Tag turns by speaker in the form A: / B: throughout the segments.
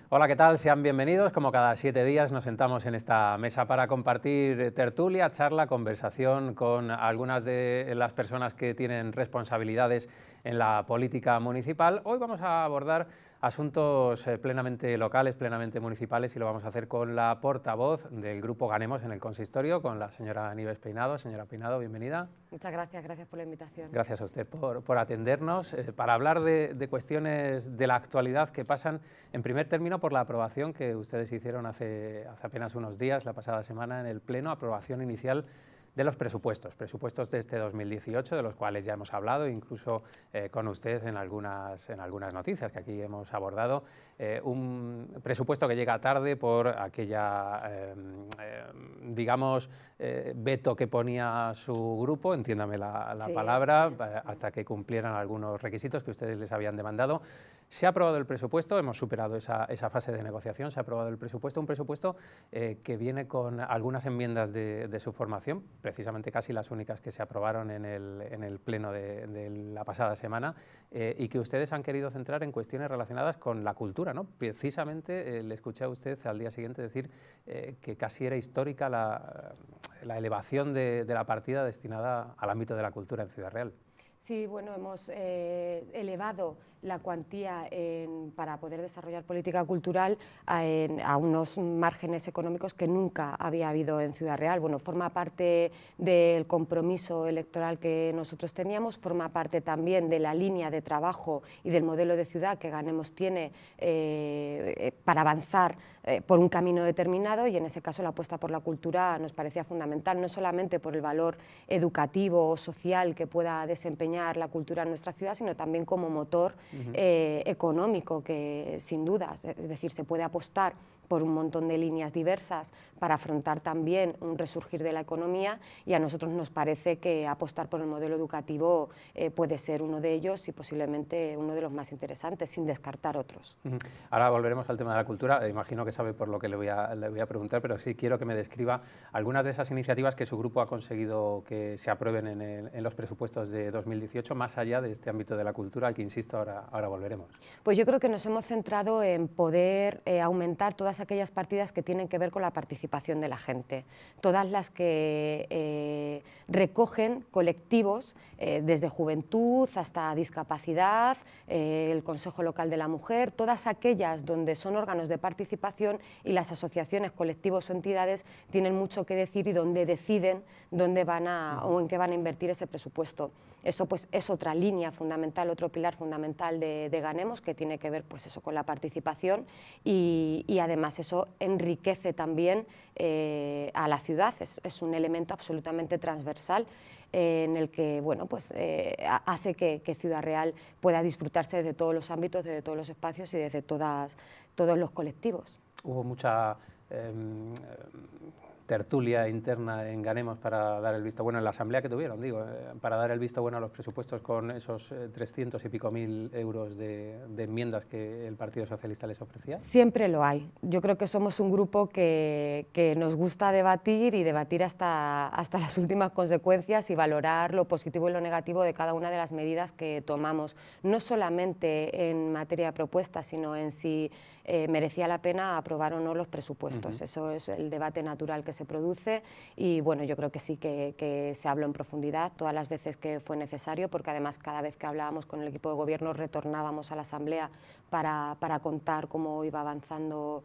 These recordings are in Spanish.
A: Hola, ¿qué tal? Sean bienvenidos. Como cada 7 días nos sentamos en esta mesa para compartir tertulia, charla, conversación con algunas de las personas que tienen responsabilidades en la política municipal. Hoy vamos a abordar asuntos plenamente locales, plenamente municipales, y lo vamos a hacer con la portavoz del Grupo Ganemos en el consistorio, con la señora Nieves Peinado. Señora Peinado, bienvenida.
B: Muchas gracias, gracias por la invitación.
A: Gracias a usted por atendernos, para hablar de cuestiones de la actualidad que pasan, en primer término, por la aprobación que ustedes hicieron hace apenas unos días, la pasada semana, en el Pleno, aprobación inicial de los presupuestos de este 2018, de los cuales ya hemos hablado, incluso con usted en algunas noticias que aquí hemos abordado. Un presupuesto que llega tarde por aquella, digamos, veto que ponía su grupo, entiéndame la
B: Sí,
A: palabra,
B: sí.
A: hasta que cumplieran algunos requisitos que ustedes les habían demandado. Se ha aprobado el presupuesto, hemos superado esa fase de negociación, se ha aprobado el presupuesto, un presupuesto que viene con algunas enmiendas de su formación, precisamente casi las únicas que se aprobaron en el pleno de la pasada semana, y que ustedes han querido centrar en cuestiones relacionadas con la cultura, ¿no? Precisamente le escuché a usted al día siguiente decir que casi era histórica la elevación de la partida destinada al ámbito de la cultura en Ciudad Real.
B: Sí, bueno, hemos elevado la cuantía para poder desarrollar política cultural a unos márgenes económicos que nunca había habido en Ciudad Real. Bueno, forma parte del compromiso electoral que nosotros teníamos, forma parte también de la línea de trabajo y del modelo de ciudad que Ganemos tiene para avanzar por un camino determinado, y en ese caso la apuesta por la cultura nos parecía fundamental, no solamente por el valor educativo o social que pueda desempeñar la cultura en nuestra ciudad, sino también como motor económico, que sin duda, es decir, se puede apostar por un montón de líneas diversas para afrontar también un resurgir de la economía, y a nosotros nos parece que apostar por el modelo educativo puede ser uno de ellos y posiblemente uno de los más interesantes, sin descartar otros.
A: Ahora volveremos al tema de la cultura. Imagino que sabe por lo que le voy a preguntar, pero sí quiero que me describa algunas de esas iniciativas que su grupo ha conseguido que se aprueben en los presupuestos de 2018, más allá de este ámbito de la cultura, al que, insisto, ahora volveremos.
B: Pues yo creo que nos hemos centrado en poder aumentar todas aquellas partidas que tienen que ver con la participación de la gente, todas las que recogen colectivos desde juventud hasta discapacidad, el Consejo Local de la Mujer, todas aquellas donde son órganos de participación y las asociaciones, colectivos o entidades tienen mucho que decir y donde deciden dónde van o en qué van a invertir ese presupuesto. Eso pues es otra línea fundamental, otro pilar fundamental de Ganemos, que tiene que ver pues eso, con la participación, y además eso enriquece también a la ciudad, es un elemento absolutamente transversal en el que bueno, pues, hace que Ciudad Real pueda disfrutarse desde todos los ámbitos, desde todos los espacios y desde todos los colectivos.
A: Hubo mucha tertulia interna en Ganemos para dar el visto bueno, en la asamblea que tuvieron, digo, para dar el visto bueno a los presupuestos con esos 300 y pico mil euros de enmiendas que el Partido Socialista les ofrecía.
B: Siempre lo hay. Yo creo que somos un grupo que nos gusta debatir, y debatir hasta las últimas consecuencias, y valorar lo positivo y lo negativo de cada una de las medidas que tomamos, no solamente en materia de propuestas, sino en si merecía la pena aprobar o no los presupuestos. Eso es el debate natural que se produce, y bueno, yo creo que sí que se habló en profundidad todas las veces que fue necesario, porque además cada vez que hablábamos con el equipo de gobierno retornábamos a la asamblea para contar cómo iba avanzando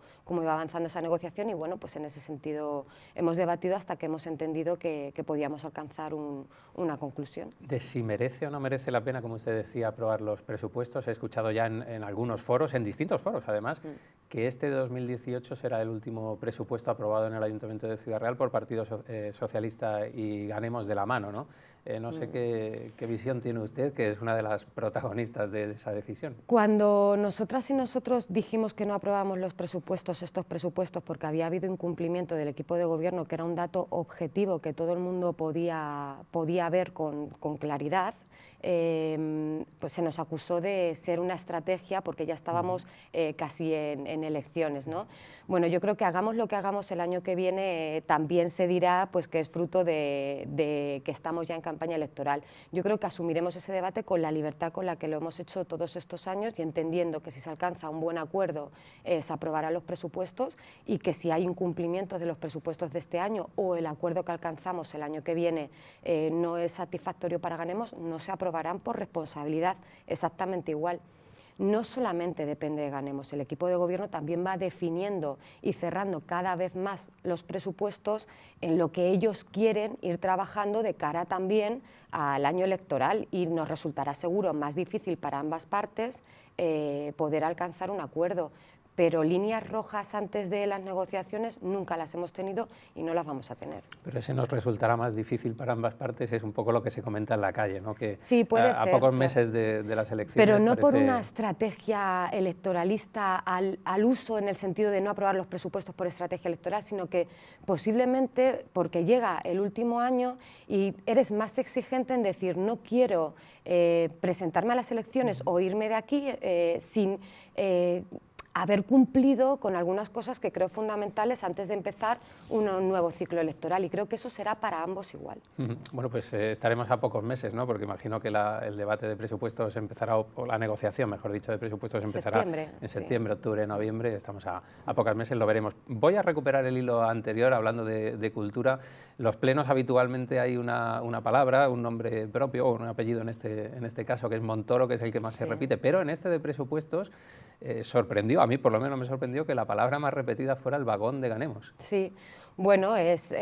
B: esa negociación, y bueno, pues en ese sentido hemos debatido hasta que hemos entendido que podíamos alcanzar una conclusión.
A: De si merece o no merece la pena, como usted decía, aprobar los presupuestos, he escuchado ya en algunos foros, en distintos foros además, que este de 2018 será el último presupuesto aprobado en el Ayuntamiento de Ciudad Real por Partido Socialista y Ganemos de la mano, ¿no? No sé qué visión tiene usted, que es una de las protagonistas de esa decisión.
B: Cuando nosotras y nosotros dijimos que no aprobábamos estos presupuestos porque había habido incumplimiento del equipo de gobierno, que era un dato objetivo que todo el mundo podía ver con claridad, pues se nos acusó de ser una estrategia porque ya estábamos casi en elecciones, ¿no? Bueno, yo creo que hagamos lo que hagamos el año que viene, también se dirá pues, que es fruto de que estamos ya en campaña electoral. Yo creo que asumiremos ese debate con la libertad con la que lo hemos hecho todos estos años y entendiendo que si se alcanza un buen acuerdo se aprobarán los presupuestos y que si hay incumplimientos de los presupuestos de este año o el acuerdo que alcanzamos el año que viene no es satisfactorio para Ganemos, no se aprobarán por responsabilidad, exactamente igual. No solamente depende de Ganemos, el equipo de gobierno también va definiendo y cerrando cada vez más los presupuestos en lo que ellos quieren ir trabajando de cara también al año electoral y nos resultará seguro más difícil para ambas partes poder alcanzar un acuerdo. Pero líneas rojas antes de las negociaciones nunca las hemos tenido y no las vamos a tener.
A: Pero ese nos resultará más difícil para ambas partes, es un poco lo que se comenta en la calle, ¿no? Que
B: sí, puede ser,
A: pocos meses de las elecciones...
B: Pero no por una estrategia electoralista al uso en el sentido de no aprobar los presupuestos por estrategia electoral, sino que posiblemente porque llega el último año y eres más exigente en decir no quiero presentarme a las elecciones o irme de aquí sin... haber cumplido con algunas cosas que creo fundamentales antes de empezar un nuevo ciclo electoral y creo que eso será para ambos igual.
A: Bueno, pues estaremos a pocos meses, ¿no? Porque imagino que el debate de presupuestos empezará, o la negociación, mejor dicho, de presupuestos empezará en septiembre, octubre, noviembre, estamos a pocos meses, lo veremos. Voy a recuperar el hilo anterior hablando de cultura. Los plenos habitualmente hay una palabra, un nombre propio o un apellido en este caso, que es Montoro, que es el que más se repite, pero en este de presupuestos sorprendió, a mí por lo menos me sorprendió que la palabra más repetida fuera el vagón de Ganemos.
B: Sí, bueno, es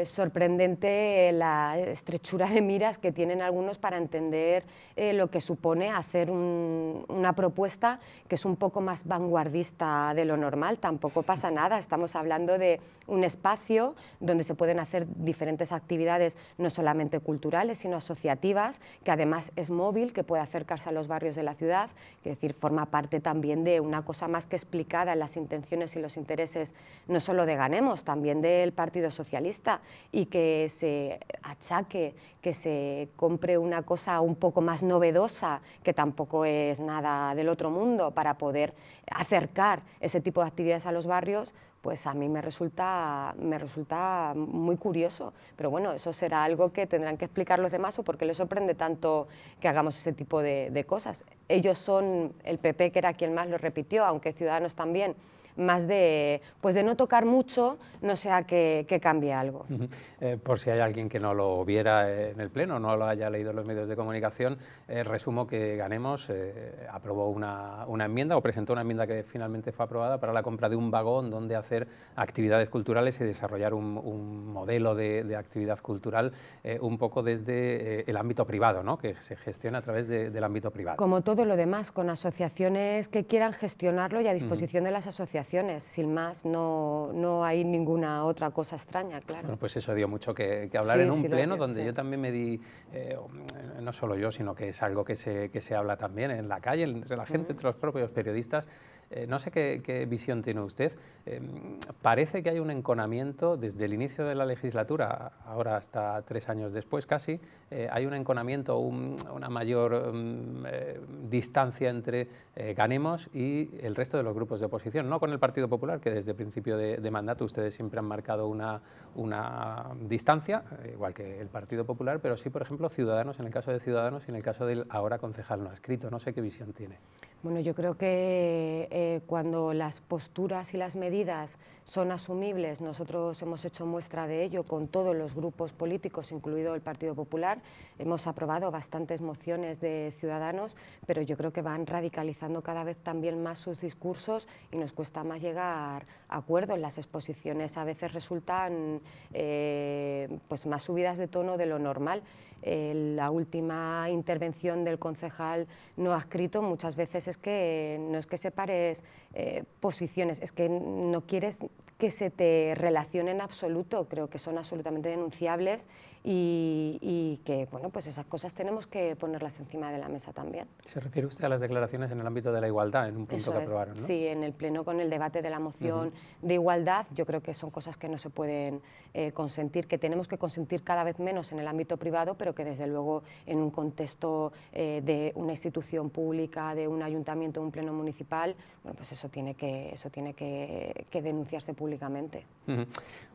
B: sorprendente la estrechura de miras que tienen algunos para entender lo que supone hacer una propuesta que es un poco más vanguardista de lo normal. Tampoco pasa nada, estamos hablando de un espacio donde se pueden hacer diferentes actividades, no solamente culturales, sino asociativas, que además es móvil, que puede acercarse a los barrios de la ciudad, que es decir, forma parte también de una cosa más que explicada en las intenciones y los intereses, no solo de Ganemos, también del Partido Socialista, y que se achaque, que se compre una cosa un poco más novedosa, que tampoco es nada del otro mundo, para poder acercar ese tipo de actividades a los barrios, pues a mí me resulta muy curioso. Pero bueno, eso será algo que tendrán que explicar los demás o por qué les sorprende tanto que hagamos ese tipo de cosas. Ellos son el PP, que era quien más lo repitió, aunque Ciudadanos también, más de no tocar mucho, no sea que cambie algo.
A: Por si hay alguien que no lo viera en el pleno, no lo haya leído en los medios de comunicación, resumo que Ganemos aprobó una enmienda o presentó una enmienda que finalmente fue aprobada para la compra de un vagón donde hacer actividades culturales y desarrollar un modelo de actividad cultural un poco desde el ámbito privado, ¿no? Que se gestiona a través del ámbito privado.
B: Como todo lo demás, con asociaciones que quieran gestionarlo y a disposición de las asociaciones. Sin más, no hay ninguna otra cosa extraña, claro.
A: Bueno, pues eso dio mucho que hablar en un pleno donde yo también me di, no solo yo, sino que es algo que se habla también en la calle, entre la gente, entre los propios periodistas. No sé qué visión tiene usted. Parece que hay un enconamiento desde el inicio de la legislatura, ahora hasta 3 años después casi, hay un enconamiento, una mayor distancia entre Ganemos y el resto de los grupos de oposición, no con el Partido Popular, que desde el principio de mandato ustedes siempre han marcado una distancia, igual que el Partido Popular, pero sí, por ejemplo, Ciudadanos, en el caso de Ciudadanos y en el caso del ahora concejal no adscrito. No sé qué visión tiene.
B: Bueno, yo creo que cuando las posturas y las medidas son asumibles, nosotros hemos hecho muestra de ello con todos los grupos políticos, incluido el Partido Popular. Hemos aprobado bastantes mociones de Ciudadanos, pero yo creo que van radicalizando cada vez también más sus discursos y nos cuesta más llegar a acuerdos. Las exposiciones a veces resultan pues más subidas de tono de lo normal. La última intervención del concejal no adscrito muchas veces es que no es que separes posiciones, es que no quieres que se te relacione en absoluto. Creo que son absolutamente denunciables y que, bueno, pues esas cosas tenemos que ponerlas encima de la mesa también.
A: ¿Se refiere usted a las declaraciones en el ámbito de la igualdad, en un punto que aprobaron, ¿no?
B: Sí, en el Pleno con el debate de la moción de igualdad, yo creo que son cosas que no se pueden consentir, que tenemos que consentir cada vez menos en el ámbito privado, pero que desde luego en un contexto de una institución pública, de un ayuntamiento, un pleno municipal, bueno, pues eso tiene que denunciarse públicamente.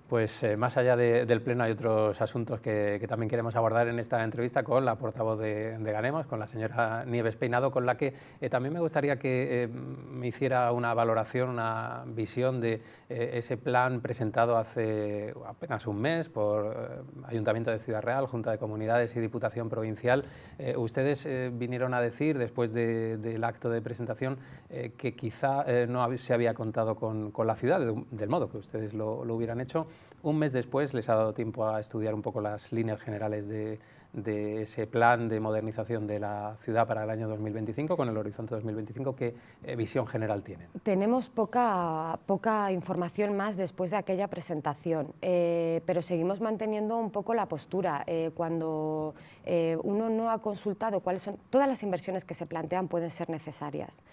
A: Pues más allá del Pleno hay otros asuntos que también queremos abordar en esta entrevista con la portavoz de Ganemos, con la señora Nieves Peinado, con la que también me gustaría que me hiciera una valoración, una visión de ese plan presentado hace apenas un mes por Ayuntamiento de Ciudad Real, Junta de Comunidades y Diputación Provincial. Ustedes vinieron a decir, después del acto de presentación, que quizá no se había contado con la ciudad del modo que ustedes lo hubieran hecho. Un mes después les ha dado tiempo a estudiar un poco las líneas generales de ese plan de modernización de la ciudad para el año 2025, con el horizonte 2025. ¿Qué visión general tienen?
B: Tenemos poca información más después de aquella presentación, pero seguimos manteniendo un poco la postura. Cuando uno no ha consultado cuáles son, todas las inversiones que se plantean pueden ser necesarias.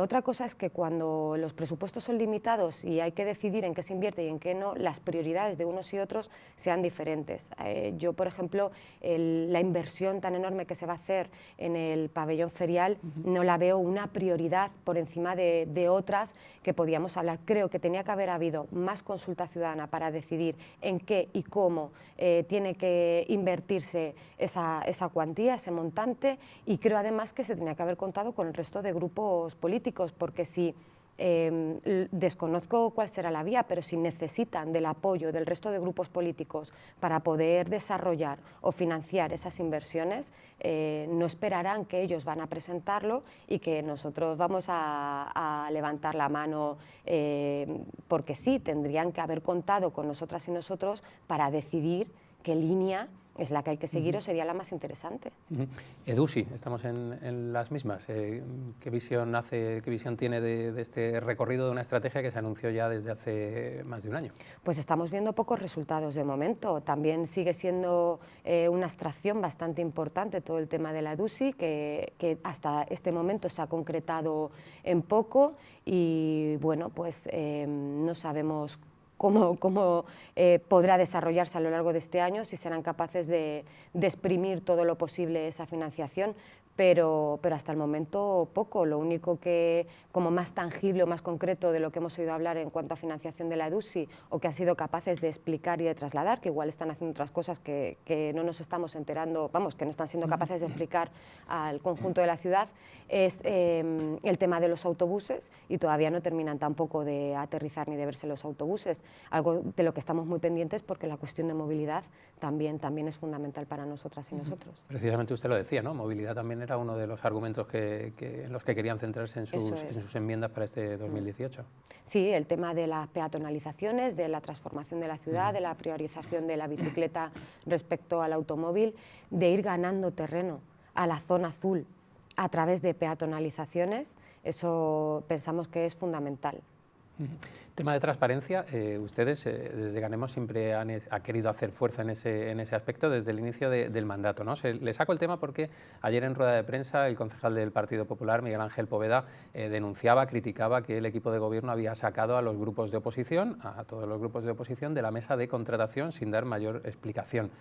B: Otra cosa es que cuando los presupuestos son limitados y hay que decidir en qué se invierte y en qué no, las prioridades de unos y otros sean diferentes. Yo, por ejemplo, la inversión tan enorme que se va a hacer en el pabellón ferial no la veo una prioridad por encima de otras que podíamos hablar. Creo que tenía que haber habido más consulta ciudadana para decidir en qué y cómo tiene que invertirse esa cuantía, ese montante, y creo además que se tenía que haber contado con el resto de grupos políticos, porque si desconozco cuál será la vía, pero si necesitan del apoyo del resto de grupos políticos para poder desarrollar o financiar esas inversiones, no esperarán que ellos van a presentarlo y que nosotros vamos a levantar la mano, porque sí, tendrían que haber contado con nosotras y nosotros para decidir qué línea es la que hay que seguir o sería la más interesante.
A: EDUSI, estamos en las mismas. ¿Qué visión tiene de este recorrido de una estrategia que se anunció ya desde hace más de un año?
B: Pues estamos viendo pocos resultados de momento. También sigue siendo una abstracción bastante importante todo el tema de la EDUSI, que hasta este momento se ha concretado en poco y bueno, pues no sabemos cómo podrá desarrollarse a lo largo de este año, si serán capaces de exprimir todo lo posible esa financiación, pero hasta el momento poco. Lo único que, como más tangible o más concreto de lo que hemos oído hablar en cuanto a financiación de la EDUSI, o que han sido capaces de explicar y de trasladar, que igual están haciendo otras cosas que no nos estamos enterando, vamos, que no están siendo capaces de explicar al conjunto de la ciudad, es el tema de los autobuses, y todavía no terminan tampoco de aterrizar ni de verse los autobuses, algo de lo que estamos muy pendientes porque la cuestión de movilidad también es fundamental para nosotras y nosotros.
A: Precisamente usted lo decía, ¿no? Movilidad también era uno de los argumentos en los que querían centrarse en sus enmiendas para este 2018.
B: Sí, el tema de las peatonalizaciones, de la transformación de la ciudad, de la priorización de la bicicleta respecto al automóvil, de ir ganando terreno a la zona azul a través de peatonalizaciones, eso pensamos que es fundamental.
A: Tema de transparencia, ustedes desde Ganemos siempre han querido hacer fuerza en ese aspecto desde el inicio del mandato, ¿no? Le saco el tema porque ayer en rueda de prensa el concejal del Partido Popular, Miguel Ángel Poveda, criticaba que el equipo de gobierno había sacado a los grupos de oposición, a todos los grupos de oposición, de la mesa de contratación sin dar mayor explicación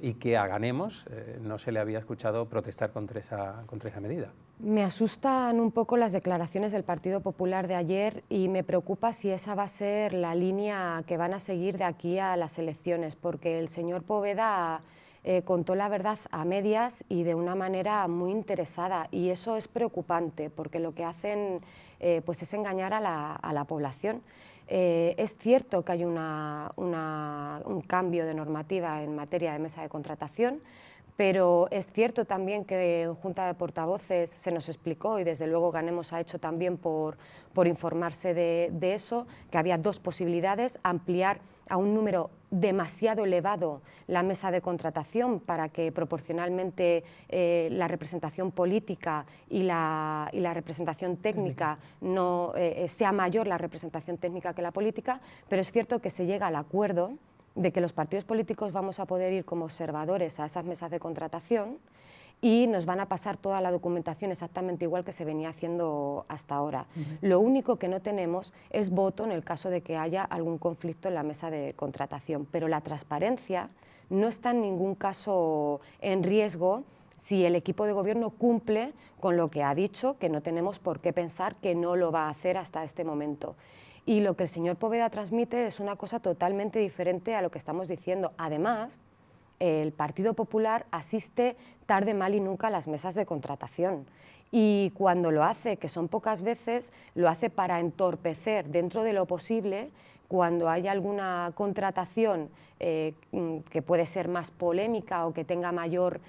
A: y que a Ganemos no se le había escuchado protestar contra esa medida.
B: Me asustan un poco las declaraciones del Partido Popular de ayer y me preocupa si esa va a ser la línea que van a seguir de aquí a las elecciones, porque el señor Poveda contó la verdad a medias y de una manera muy interesada, y eso es preocupante porque lo que hacen pues es engañar a la población. Es cierto que hay un cambio de normativa en materia de mesa de contratación, pero es cierto también que en Junta de Portavoces se nos explicó, y desde luego Ganemos ha hecho también por informarse de eso, que había dos posibilidades: ampliar a un número demasiado elevado la mesa de contratación para que proporcionalmente la representación política y la representación técnica no sea mayor la representación técnica que la política, pero es cierto que se llega al acuerdo de que los partidos políticos vamos a poder ir como observadores a esas mesas de contratación y nos van a pasar toda la documentación exactamente igual que se venía haciendo hasta ahora. Lo único que no tenemos es voto en el caso de que haya algún conflicto en la mesa de contratación, pero la transparencia no está en ningún caso en riesgo si el equipo de gobierno cumple con lo que ha dicho, que no tenemos por qué pensar que no lo va a hacer hasta este momento. Y lo que el señor Poveda transmite es una cosa totalmente diferente a lo que estamos diciendo. Además, el Partido Popular asiste tarde, mal y nunca a las mesas de contratación. Y cuando lo hace, que son pocas veces, lo hace para entorpecer dentro de lo posible cuando hay alguna contratación que puede ser más polémica o que tenga mayor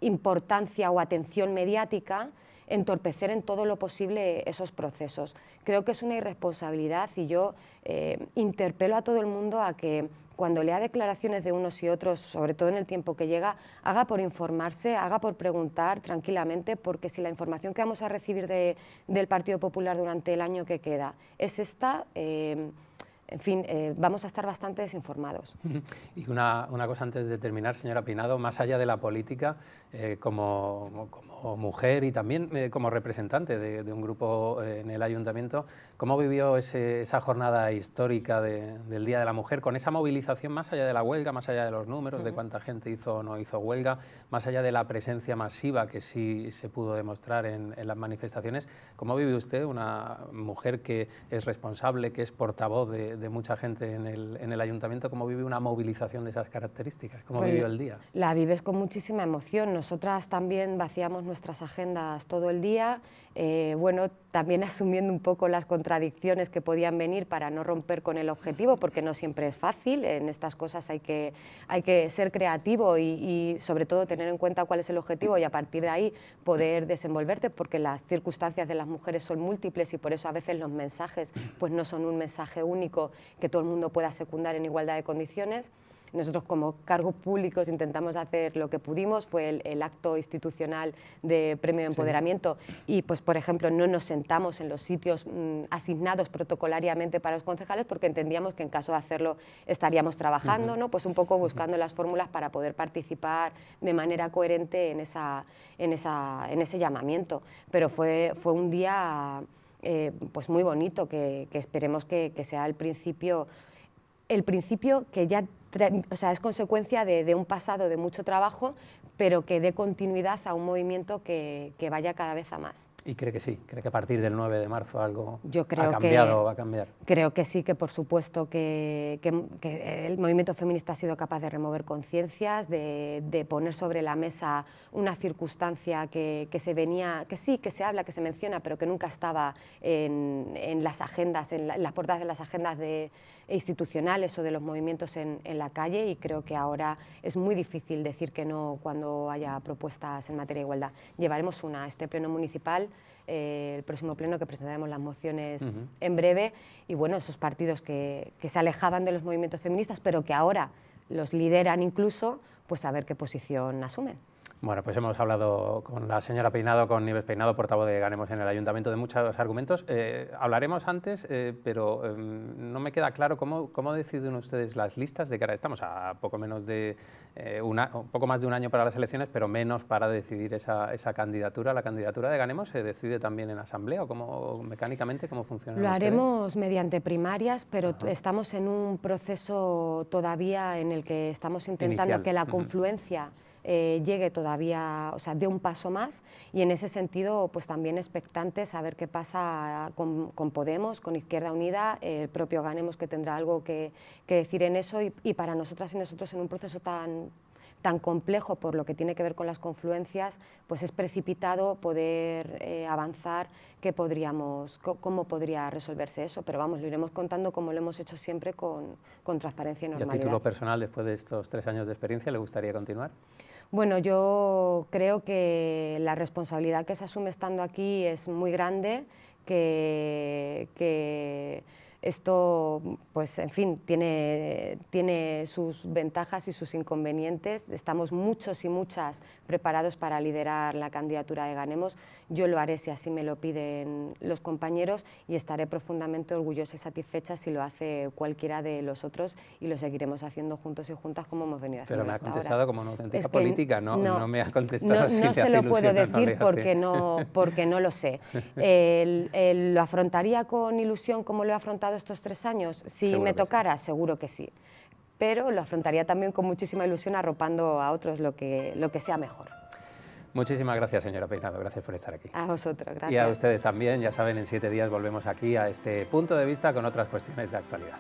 B: importancia o atención mediática, entorpecer en todo lo posible esos procesos. Creo que es una irresponsabilidad y yo interpelo a todo el mundo a que cuando lea declaraciones de unos y otros, sobre todo en el tiempo que llega, haga por informarse, haga por preguntar tranquilamente, porque si la información que vamos a recibir del Partido Popular durante el año que queda es esta, en fin, vamos a estar bastante desinformados.
A: Y una cosa antes de terminar, señora Peinado, más allá de la política, como mujer y también como representante de un grupo en el ayuntamiento, ¿cómo vivió esa jornada histórica del Día de la Mujer, con esa movilización más allá de la huelga, más allá de los números, de cuánta gente hizo o no hizo huelga, más allá de la presencia masiva que sí se pudo demostrar en las manifestaciones? ¿Cómo vive usted, una mujer que es responsable, que es portavoz de mucha gente en el ayuntamiento, cómo vive una movilización de esas características? ¿Cómo vivió el día?
B: La vives con muchísima emoción. Nosotras también vaciamos nuestras agendas todo el día, bueno, también asumiendo un poco las contradicciones que podían venir para no romper con el objetivo, porque no siempre es fácil. En estas cosas hay que ser creativo y sobre todo tener en cuenta cuál es el objetivo y a partir de ahí poder desenvolverte, porque las circunstancias de las mujeres son múltiples y por eso a veces los mensajes pues no son un mensaje único que todo el mundo pueda secundar en igualdad de condiciones. Nosotros como cargos públicos intentamos hacer lo que pudimos, fue el acto institucional de Premio de Empoderamiento y pues por ejemplo no nos sentamos en los sitios asignados protocolariamente para los concejales porque entendíamos que en caso de hacerlo estaríamos trabajando, ¿no? Pues un poco buscando las fórmulas para poder participar de manera coherente en ese llamamiento, pero fue un día pues muy bonito que esperemos que sea el principio que ya es consecuencia de un pasado de mucho trabajo, pero que dé continuidad a un movimiento que vaya cada vez a más.
A: ¿Y cree que sí? ¿Cree que a partir del 9 de marzo algo
B: ha
A: cambiado o va a cambiar?
B: Creo que sí, que por supuesto que el movimiento feminista ha sido capaz de remover conciencias, de poner sobre la mesa una circunstancia que se habla, que se menciona, pero que nunca estaba en las agendas, en las portadas de las agendas institucionales o de los movimientos en la calle, y creo que ahora es muy difícil decir que no cuando haya propuestas en materia de igualdad. Llevaremos este pleno municipal, el próximo pleno, que presentaremos las mociones en breve, y bueno, esos partidos que se alejaban de los movimientos feministas, pero que ahora los lideran incluso, pues a ver qué posición asumen.
A: Bueno, pues hemos hablado con la señora Peinado, con Nieves Peinado, portavoz de Ganemos en el Ayuntamiento, de muchos argumentos. Hablaremos antes, pero no me queda claro cómo deciden ustedes las listas de cara. Estamos a poco más de un año para las elecciones, pero menos para decidir esa candidatura. ¿La candidatura de Ganemos se decide también en asamblea o mecánicamente cómo funciona?
B: Lo haremos mediante primarias, pero estamos en un proceso todavía en el que estamos intentando que la confluencia llegue todavía, o sea, dé un paso más, y en ese sentido pues también expectantes a ver qué pasa con Podemos, con Izquierda Unida, el propio Ganemos, que tendrá algo que decir en eso, y para nosotras y nosotros en un proceso tan complejo por lo que tiene que ver con las confluencias, pues es precipitado poder avanzar cómo podría resolverse eso, pero vamos, lo iremos contando como lo hemos hecho siempre con transparencia y normalidad.
A: ¿Y a título personal, después de estos 3 años de experiencia, le gustaría continuar?
B: Bueno, yo creo que la responsabilidad que se asume estando aquí es muy grande, que Esto, pues, en fin, tiene sus ventajas y sus inconvenientes. Estamos muchos y muchas preparados para liderar la candidatura de Ganemos. Yo lo haré si así me lo piden los compañeros y estaré profundamente orgullosa y satisfecha si lo hace cualquiera de los otros, y lo seguiremos haciendo juntos y juntas como hemos venido haciendo hasta ahora.
A: Pero me ha contestado como una auténtica política, no me ha contestado si
B: no se lo puedo decir porque no lo sé. ¿Lo afrontaría con ilusión como lo he afrontado estos 3 años? Si me tocara, seguro que sí. Pero lo afrontaría también con muchísima ilusión, arropando a otros lo que sea mejor.
A: Muchísimas gracias, señora Peinado, gracias por estar aquí.
B: A vosotros, gracias.
A: Y a ustedes también, ya saben, en 7 días volvemos aquí a este punto de vista con otras cuestiones de actualidad.